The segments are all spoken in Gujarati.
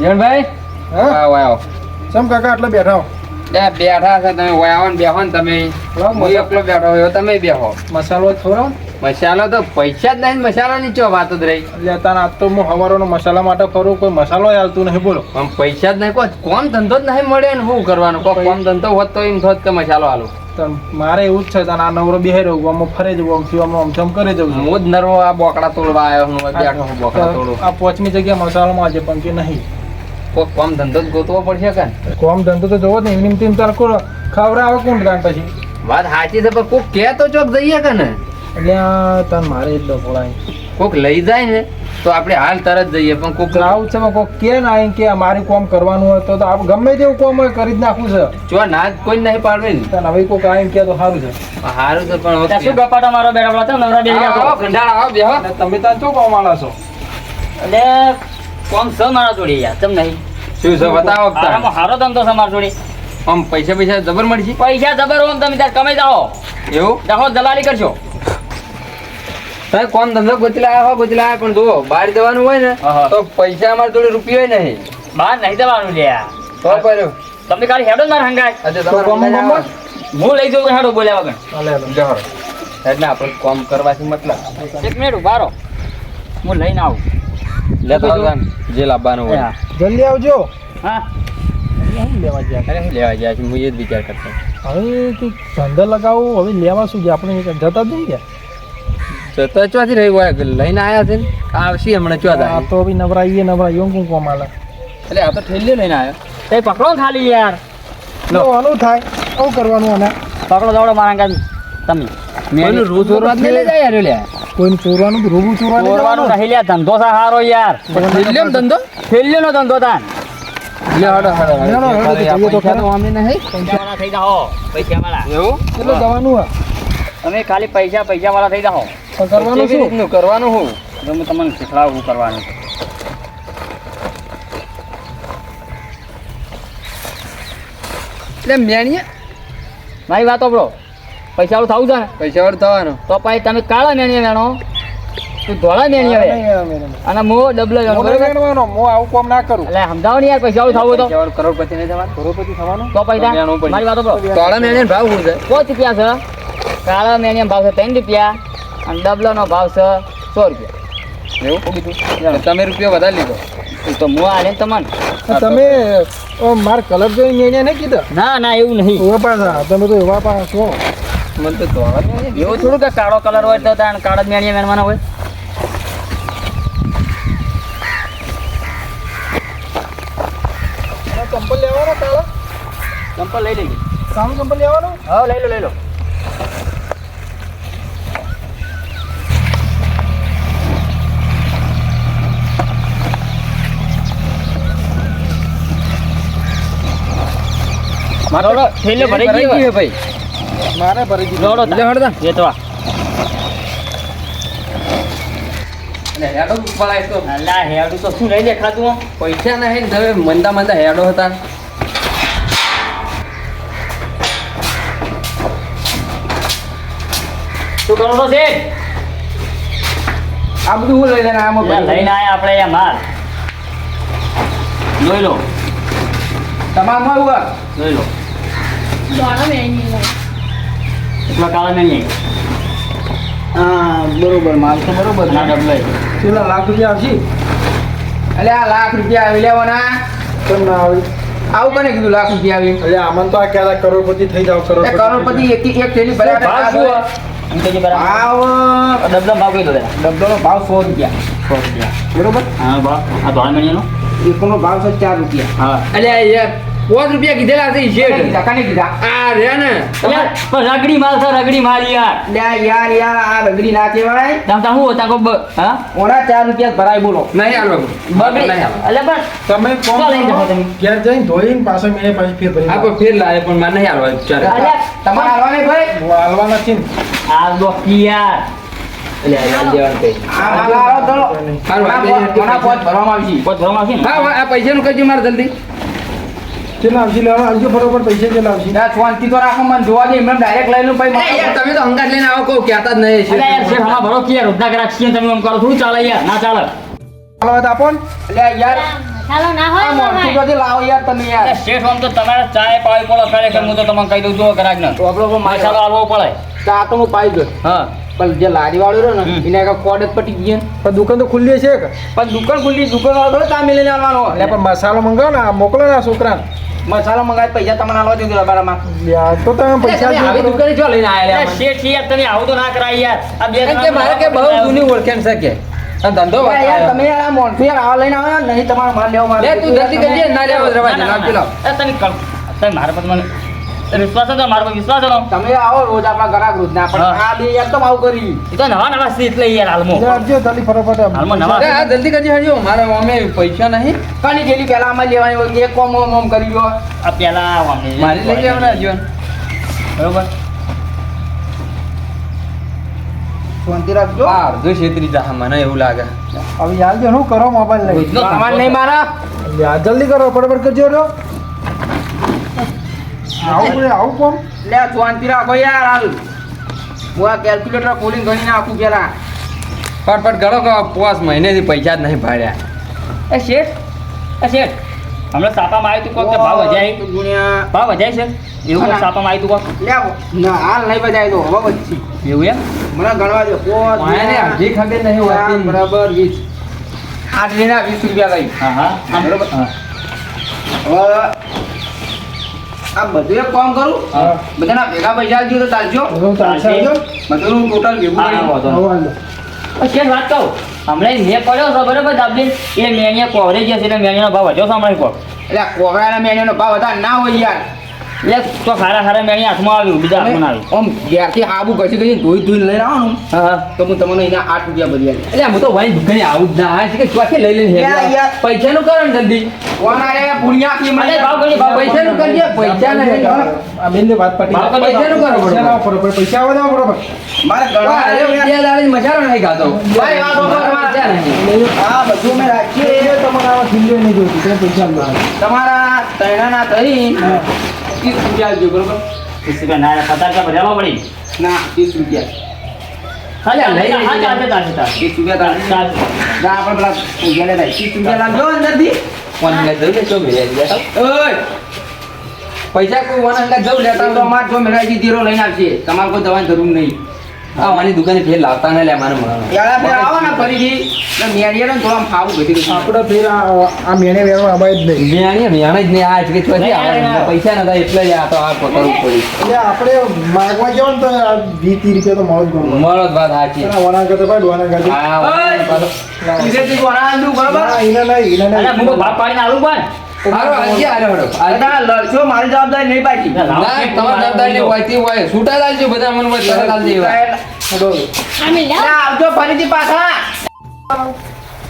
જીવનભાઈ હા આવો આવો સમ કાકા આટલા બેઠા હો બેઠા છે તમે ઓય આવો ને બેહો ને તમે હું એકલો બેઠો હોય તમે બેહો મસાલો થોડો મસાલો તો પૈસા જ નહીં મસાલા ની ચો વાત જ રહી એટલે તાર આજ તો હું હવારોનો મસાલા માટે ફરું કોઈ મસાલો હાલતું નહીં બોલો આમ પૈસા જ નહીં કોઈ કોમ ધંધો જ નહીં મળે ને શું કરવાનું કોઈ કોમ ધંધો હોત તો એમ થોત કે મસાલો હાલો તો મારે એવું જ છે તાર આ નવરો બેહી રહ્યો આમ ફરે જવું આમ થયું આમ થમ કરી જવું હું જ નરવો આ બોકડા તોડવા આવ્યો હું બેઠો હું બોકડા તોડું આ પાંચમી જગ્યા મસાલામાં આજે પણ કે નહીં કોઈ કોમ ધંધો જ ગોતવો પડશે કે કોમ ધંધો તો જોવો જ નહીં એમની તાર કોઈ ખબર આવે કોણ તાર પછી વાત સાચી છે પણ કોક કે તો ચોક જઈએ કે ને એટલે આ તાર મારે એટલો પડાય કોક લઈ જાય ને તો આપણે હાલ તરત જઈએ પણ કોક આવું છે કોક કે ના આવીને કે મારી કોમ કરવાનું હોય તો આપણે ગમે તેવું કોમ હોય કરી જ નાખવું છે જો ના કોઈ નહીં પાડવે ને તાર હવે કોક આવીને કે તો સારું છે સારું છે પણ શું ગપાટા મારો બેઠા બોલા નવરા બેહી ગયા આવો ગંડાળ આવો બેહો અને તમે તાર શું કોમ વાળા છો એટલે કોમ છે મારા જોડી યાર તમ નહીં શું છે બતાવો આરામમાં હારો ધંધો છે મારા જોડી આમ પૈસા જબર મળશે પૈસા જબર હોમ તમે ત્યાં કમાઈ જાઓ એવું જાઓ દલાલી કરશો તમે કોમ ધંધો ગોતલા પણ જો બહાર જવાનું હોય ને હા. તો પૈસા અમારે જોડે રૂપિયો નહીં બહાર નહીં જવાનું લ્યા તો કર્યો તમે ખાલી હેડો મારા હંગાય આજે તો કોમ તમારે કોમ હું લઈ જાઉં હેડો બોલ્યા વગર હાલે હાલે. જહર એટલે આપણે કોમ કરવાથી મતલબ એક મિનિટ ઉભા રહો હું લઈને આવું લેતો આવજો જે લાવવાનું હોય હા જલ્દી આવજો હા અહીં લેવા ગયા અરે હું લેવા જાય છે હું એ જ વિચાર કરતો હવે કે ધંધા લગાવું હવે લેવા શું ગયા આપણે જતા જ નહીં ગયા તો ચોથી રહી હોય લઈને આવ્યા છે ને આવશે હમણાં ચોથ આ તો બી નવરાઈએ નવરાઈએ કોણ કોમ આલે એટલે આ તો ઠેલ્યો લઈને આવ્યો તે પકડો ને ખાલી યાર લો આનું થાય આવું કરવાનું અને પકડો દોડો મારા હંગાય તમે કોઈનું રોજ રોજ લઈ જાય યાર લે કોઈને ચોરવાનું તો રૂબું ચોરવાનું ચોરવાનું નહીં લ્યા ધંધો છે હારો યાર ઠેલ્યો ને ધંધો ફેલ્યો નો ધંધો તાન લે હડો હેડો, હેડો, તો જઈએ તો ખરા. અમને નહીં પૈસા વાળા થઈ જાઓ પૈસા વાળા એવું કેટલો જવાનું હોય તમે ખાલી પૈસા વાળા થઈ જાઓ પણ કરવાનું કેવી શું રીતનું કરવાનું હું તો હું તમને શીખડાવું કરવાનું એટલે મેણીએ મારી વાત સાંભળો પૈસા વાળું થવું છે ને પૈસા વાળું થવાનું તો પછી તમે કાળા મેણીએ વેણો તું ધોળા મેણી આવે અને મો ડબલો વેણો બરોબર હું આવું કામ ના કરું એટલે સમજાવો ને યાર પૈસા વાળું થવું તો પૈસા વાળું કરોડપતિ નહીં થવાનું કરોડપતિ થવાનું તો પૈસા વેણવું પડશે. મારી વાત સાંભળો તોળા મેણીએ ભાવ શું છે 5 રૂપિયા છે કાળા મેણીએ ભાવ છે 3 રૂપિયા અને ડબલાનો ભાવ છે 100 રૂપિયા એવું કીધું તમે રૂપિયા વધારે લીધો એ તો હું આલે ને તમને તમે માર કલર જોઈને એને નહીં કીધા ના ના એવું નહીં એવા પાછા તમે તો એવા પાછા છો મને તો તોળા મેણીએ એવું થોડું કે કાળો કલર હોય તો તાણ કાળા જ મેણીએ વેણવાના હોય ચંપલ લેવાનો કાળો ચંપલ લઈ લેજો કામ ચંપલ લેવાનો હા લઈ લો મારો થેલો ભરાઈ ગયો ગયું ભાઈ મારે ભરી દીધું રોડો લે હળદા વેતવા એટલે હેડો પડાય તો અલ્લા હેડું તો શું લઈ દેખાતું હો? પૈસા નહીં ને તમે મંદા હેડો હતા શું કરો છો શેઠ? આ બધું હું લઈ લઈને આમાં અલ્યા લઈને આયા આપણે અહીંયા માલ જોઈ લો તમામ હોય જોઈ લો એટલા કાળા નહીં હા બરોબર માલ તો બરોબર ના ડબલાઈ કેટલા લાખ રૂપિયા આવશે એટલે આ લાખ રૂપિયા આવી લેવાના કેમ ના આવે આવું કોને કીધું લાખ રૂપિયા આવી એટલે આમાં તો આ કહેતા કરોડપતિ થઈ જાવ એ કરોડપતિ એક થેલી ભાવ બરાબર શું હોય? એમ કહેજે બરાબર ભાવ ડબલો ભાવ કહી દો જરા. ડબ્બાનો ભાવ 100 રૂપિયા 100 રૂપિયા બરોબર હા ભાવ આ ધોળા મેણીનો એકનો ભાવ છે 4 રૂપિયા હા એટલે યાર 5 રૂપિયા કીધેલા છે શેઠ કાકાને કીધા આ રે ને યાર પણ રગડી માલ છે રગડી માલ યાર લે યાર આ રગડી ના કહેવાય તમ તા હું હતા કો હા ઓના 4 રૂપિયા ભરાય બોલો નહીં હાલો બગડી એટલે પણ તમે કોણ ચાલ લઈને જાઓ તમે. ઘેર જઈને ધોઈને પાછા મેં પાછી ફેર ભરી આ કોઈ ફેર લાવે પણ મને નહીં હાલવા ચાર અલ્યા, તમારે હાલવા નહીં ભાઈ હું હાલવા નથી ને આ દો યાર એટલે આ દેવાનું કઈ આ માલ આવો તો સારું, ઓના પોત ભરવામાં આવશે કોઈ ભરવામાં આવશે ને હા આ પૈસાનું કહેજો મારે જલ્દી કેટલા આવશે લેવા આવજો બરોબર પૈસા કેટલા આવશે ના શાંતિ તો રાખો મને જોવા દે એમને ડાયરેક્ટ લઈ લઉં ભાઈ યાર તમે તો હંગાત લઈને આવો કહો કહેતા જ નહીં અલ્યા યાર શેઠ હમણાં ભરો કે યાર રોજના ગ્રાહક છીએ તમે એમ કરો થોડું ચાલે યાર ના ચાલે હાલો તો આપો ને એટલે યાર ચાલો ના હોય આ તો મોટી ભાઈ. બધી લાવો યાર તમે યાર શેઠ આમ તો તમારે ચાય પાવી પડે ખરેખર હું તો તમને કહી દઉં છું ગ્રાહકને તો આપણો કોઈ મસાલો આલવો પડે ચા તો હું પાઈ ગયો હા પણ જે લારી વાળો રહ્યો ને એને આગળ કોડ જ પટી ગઈ ને. પણ દુકાન તો ખુલ્લી છે કે પણ દુકાન ખુલ્લી દુકાન વાળો થોડો ચા મેલીને આવવાનો એટલે પણ મસાલો મંગાવો ને આ મોકલો ને આ છોકરાને મસાલો મંગાવી પૈસા તમને આલવા દીધું રબારામાં યાર, તો તમે પૈસા તમે આવી દો. દુકાને જો લઈને આયા અરે શેઠ યાર તમે આવું તો ના કરાય યાર આ બે કે મારે કે બહુ જૂની ઓળખાણ છે કે આ ધંધો યાર તમે યાર આ મોણસો યાર આવા લઈને આવો ને નહીં તમારો માલ લેવો મારે તું જલ્દી કરજે ના લેવો રવા દે નાખી લાવ તમે મારા પર મને વિશ્વાસ હતો મારા પર વિશ્વાસ હતો તમે આવો રોજ આપણા ઘરાક રોજ ના પણ હા. આ બે યાર તો આવું કરી એ તો નવા નવા સીટ લઈ યાર હાલમાં એટલે આપજો જલ્દી ફટાફટ. હાલમાં નવા આ જલ્દી કરજે હજો મારે અમે પૈસા નહીં કાની ગેલી પહેલા આમાં લેવાની હોય એક કોમ ઓમ કરી ગયો આ પેલા મારી લઈ લેવાના જીવન બરોબર શાંતિ રાખજો બાર જો છેતરી જા મને એવું લાગે હવે યાર જો શું કરો મોબાઈલ લઈ રોજનો સામાન નહીં મારા યાર જલ્દી કરો ફટાફટ કરજો રો આવું પડે આવું કોમ લે શાંતિ રાખો યાર હાલ હું આ કેલ્ક્યુલેટર ખોલીને ગણી નાખું પેલા ફટફટ ગળો કે 5 મહિનેથી પૈસા જ નહીં ભાડ્યા એ શેઠ હમણાં સાપામાં આવ્યું તું કોક કે ભાવ વધાય ગુણ્યા ભાવ વધાય છે એવું કોક સાપામાં આવ્યું તું કોક લે ના હાલ નહીં બજાય તો હવે બચી એવું એમ મને ગણવા દો પોચ માયાને અડધી ખબર નહીં હોતી. બરાબર 20 આઠ લીના 20 રૂપિયા લઈ હા હા બરોબર. હા. હવે આ બધું એક કામ કરું હા. બધાના ભેગા પૈસા આલજો તો ચાલજો હું ચાલશે આવજો. બધુંનું ટોટલ ભેગું હા, કરી વાંધો આવો હાલો. શેઠ વાત કહું હમણાં મેં પડ્યો છો બરોબર દાબલી એ મેણિયા કોવરે ગયા છે એટલે મેણિયાનો ભાવ વધ્યો છે હમણાં કોક એટલે કોબરાના મેન્યુનો ભાવ વધારે ના હોય યાર એટલે તો સારા મેણિયા હાથમાં આવ્યું બીજા હાથમાં ના આવ્યું આમ ઘેરથી આબુ ઘસી ઘસી ધોઈ લઈને આવવાનું હા હા તો હું તમને એના 8 રૂપિયા બધી આલી એટલે હું તો વાઈ દુકાને આવું જ ના આ છે કે ચોથી લઈ લઈને યાર, હેડ્યા. યાર. પૈસાનું કરો ને જલ્દી કોણ આરે પુણ્યા થી મને અરે ભાવ ગણી, ભાવ ગણી. પૈસાનું કરજે પૈસા નહીં આ બેનની વાત પટી ભાવ જાય. પૈસાનું કરો પૈસા લાવો ફટાફટ. પૈસા આવો દાવો ફટાફટ. મારે વાહ, ગણવા અરે આવ્યો યાર. વિદ્યા દાડી મસાલો નહીં ખાતો ભાઈ, વાત સાંભળો તમારે. પૈસા નહીં. આ બધું મેં રાખીએ એ તમારે આવા ખીલ્યો નહીં જોઈતી. તમે પૈસા લો. તમારા તૈણાના થઈ 30 રૂપિયા આલજો બરોબર 30 રૂપિયા ના 50 રૂપિયા ભરેલો પડી ના 30 રૂપિયા હા લઈ લેજે. હા ચાલશે 30 રૂપિયા તાળી. જા આપણે પેલા ઉઘાડે થાય 30 રૂપિયા લાગજો અંદરથી ફોન લઈ દઉં ને તો ભેળા ગયા. ઓય પૈસા કોઈ વન અંગા જવું લેતા લેતા તો અમાર જો મેળાજી ધીરો લઈને આવશે તમારે કોઈ દવાની જરૂર નહીં આ મારી દુકાને ફેર લાવતા ને લે મને મળવાનું પેલા ફેર આવો ને ફરીથી મેળીએ ને થોડા ફાવું ઘટી ગયું આપણે ફેર આ મેણે વેણવા અબાય જ નહીં. વ્યાણી જ નહીં આ જ કે ચોથી નહીં, આવે નહીં. પૈસા નતા એટલે જ આ તો આ પકડવું પડી એટલે આપણે માગવા જાવ ને તો આ 20-30 રૂપિયા તો મળો જ ગણો. મળો જ વાત સાચી એના વણા કરતા ભાઈ ડોહાના કરતા. આ ઓય! પાછો. વિદેશી કોના આંધું બરોબર ના, એને નહીં, એને અરે નહીં. હું ભાવ પાડીને આલું પણ હારો આજે હારો હડો બધા લડશો મારી જવાબદારી નહીં પાછી ના તમારે જવાબદારી હોયતી હોય છૂટા લાલજો બધા મને હોય તરત આલજો એવા. હેડો. આમે એટલે લાવ. આવજો ફરીથી પાછા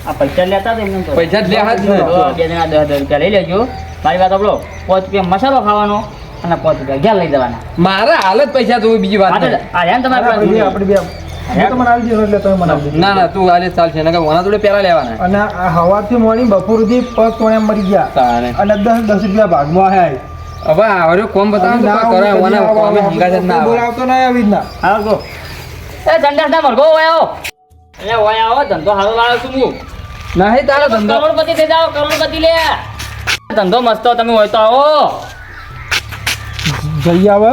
આ પૈસા લેતા હતા એમને તો. પૈસા જ લેવા જ ને. તો બે જણા 10 રૂપિયા લઈ લેજો મારી વાત સાંભળો 5 રૂપિયા મસાલો ખાવાનો અને 5 રૂપિયા ઘેર લઈ જવાના મારા હાલ જ પૈસા જોવે બીજી વાત આ તો નહીં. આ રહ્યા ને તમારે આપણે બે આપણે બે હું તમને આવી જઈશ એટલે તમે મને આપી દેજો. ના ના તું હાલે ચાલશે નકર વના જોડે પેલા લેવાના અને આ હવાથી મોડી બપોર સુધી પગ તોડ્યા મરી ગયા તારે અને 10 રૂપિયા ભાગમાં આયા. હવે આવરો કોમ બતાવો તો કોઈ કરે વના કોમે હંગા જ ના આવે. બોલાવતો ના આવી જ ના. હા ગો એ ધંધા ના મરગો ઓયો એટલે ઓયા આવો ધંધો હારો લાવ્યો છું હું નહીં તારો ધંધો કરોડપતિ થઈ જાઓ કરોડપતિ લે ધંધો મસ્ત હો, તમે હોય તો આવો જઈ આવે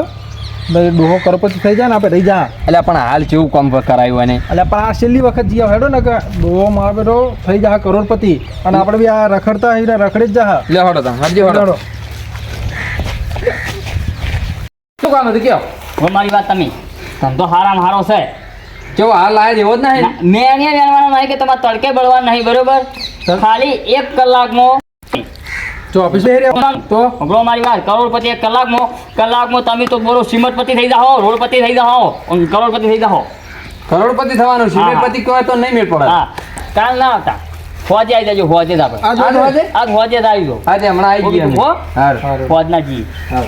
ને ડોહો કરપતિ થઈ જાય ને આપણે રહી જા. એટલે પણ હાલ કેવું કોમ કરાયું એને એટલે પણ આ છેલ્લી વખત જીયા હેડો ને કે ડોહો માર બેટો થઈ જા કરોડપતિ અને આપણે બી આ રખડતા હીરા રખડી જ જા. લે હડો તા હરજી હડો હેડો. શું કામ હતું કયો હવે મારી વાત તમે ધંધો હારામાં હારો છે કેવો હાલ આયા જેવો જ નહીં મેં અહીંયા વેણવાનો નહીં કે તમારે તડકે બળવાનું નહીં બરોબર ખાલી 1 કલાકમાં જો ઓફિસ બેહી રહ્યા તો હમણાં મારી વાત કરોડપતિ 1 કલાકમાં તમે તો બોલો સિમટપતિ થઈ જાઓ રોડપતિ થઈ જાઓ અને કરોડપતિ થઈ જાઓ કરોડપતિ થવાનું સિમેન્ટપતિ કહેવાય તો નહીં મેળ પડે હા કાલ ના આવતા હોજે આવી જજો હોજે જ આપણે આ જો આજ હોજે? આજ હોજે જ આવી જાઓ આજે હમણાં આવી ગયા હો? હાર હારું. હોજ ના જી હાર